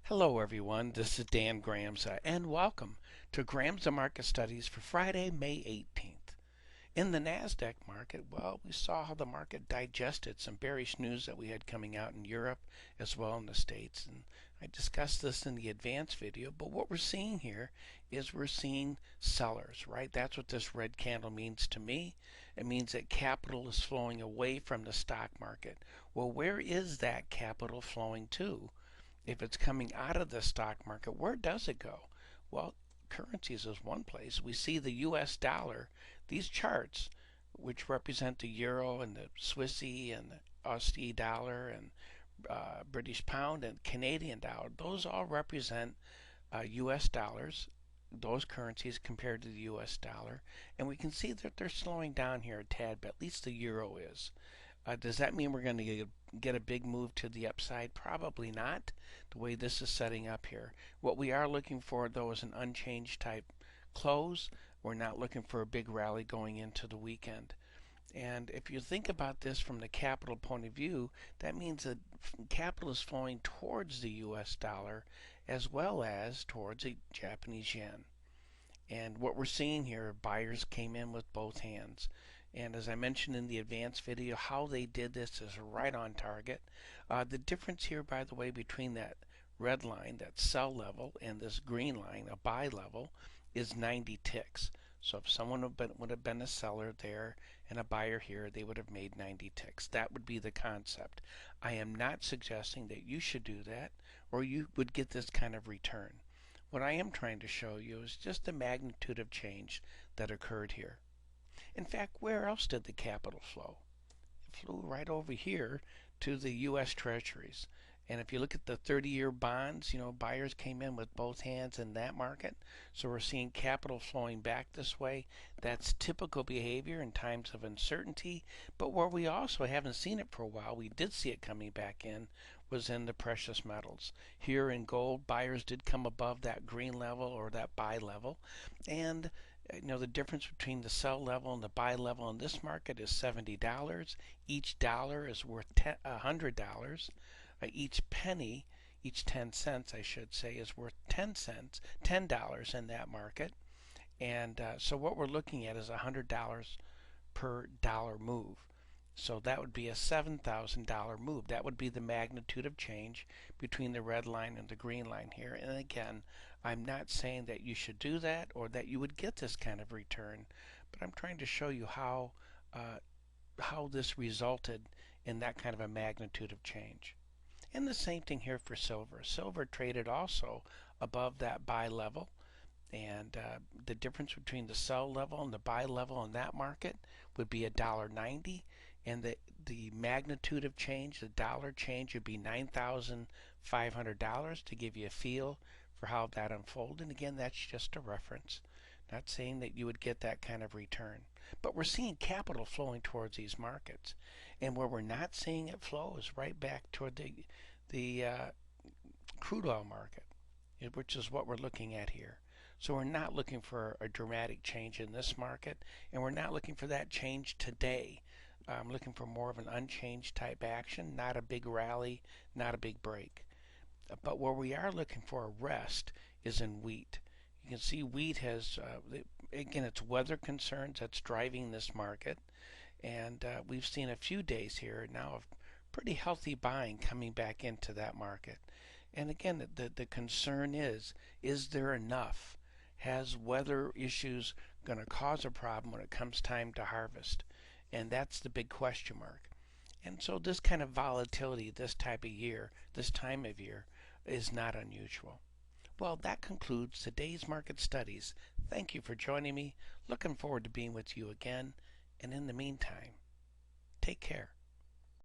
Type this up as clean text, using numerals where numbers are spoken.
Hello everyone, this is Dan Gramza and welcome to Gramza Market Studies for Friday, May 18th. In the NASDAQ market, well, we saw how the market digested some bearish news that we had coming out in Europe as well in the States. And I discussed this in the advanced video, but what we're seeing here is we're seeing sellers, right? That's what this red candle means to me. It means that capital is flowing away from the stock market. Well, where is that capital flowing to? If it's coming out of the stock market, where does it go? Well, currencies is one place. We see the US dollar, these charts, which represent the euro and the Swissy and the Aussie dollar and British pound and Canadian dollar, those all represent US dollars, those currencies compared to the US dollar. And we can see that they're slowing down here a tad, but at least the euro is. Does that mean we're going to get a big move to the upside? Probably not, the way this is setting up here. What we are looking for, though, is an unchanged type close. We're not looking for a big rally going into the weekend. And if you think about this from the capital point of view, that means that capital is flowing towards the US dollar as well as towards the Japanese yen. And what we're seeing here, buyers came in with both hands. And as I mentioned in the advanced video, how they did this is right on target. The difference here, by the way, between that red line, that sell level, and this green line, a buy level, is 90 ticks. So if someone would have been a seller there and a buyer here, they would have made 90 ticks. That would be the concept. I am not suggesting that you should do that or you would get this kind of return. What I am trying to show you is just the magnitude of change that occurred here. In fact, where else did the capital flow? It flew right over here to the U.S. Treasuries. And if you look at the 30-year bonds, buyers came in with both hands in that market. So we're seeing capital flowing back this way. That's typical behavior in times of uncertainty. But where we also haven't seen it for a while, we did see it coming back in, was in the precious metals. Here in gold, buyers did come above that green level or that buy level. And the difference between the sell level and the buy level in this market is $70. Each dollar is worth $100. Each penny, each 10 cents, I should say, is worth 10 cents, $10 in that market. And so what we're looking at is $100 per dollar move. So that would be a $7,000 move. That would be the magnitude of change between the red line and the green line here. And again, I'm not saying that you should do that or that you would get this kind of return, but I'm trying to show you how this resulted in that kind of a magnitude of change. And the same thing here for silver. Silver traded also above that buy level. And the difference between the sell level and the buy level in that market would be $1.90. And the magnitude of change, the dollar change, would be $9,500 to give you a feel for how that unfolded. And again, that's just a reference. Not saying that you would get that kind of return. But we're seeing capital flowing towards these markets. And where we're not seeing it flow is right back toward the crude oil market, which is what we're looking at here. So we're not looking for a dramatic change in this market, and we're not looking for that change today. I'm looking for more of an unchanged type action, not a big rally, not a big break. But where we are looking for a rest is in wheat. You can see wheat has, again, it's weather concerns that's driving this market. And we've seen a few days here now of pretty healthy buying coming back into that market. And again, the concern is there enough? Has weather issues going to cause a problem when it comes time to harvest? And that's the big question mark. And so this kind of volatility this type of year, this time of year, is not unusual. Well, that concludes today's market studies. Thank you for joining me. Looking forward to being with you again. And in the meantime, take care.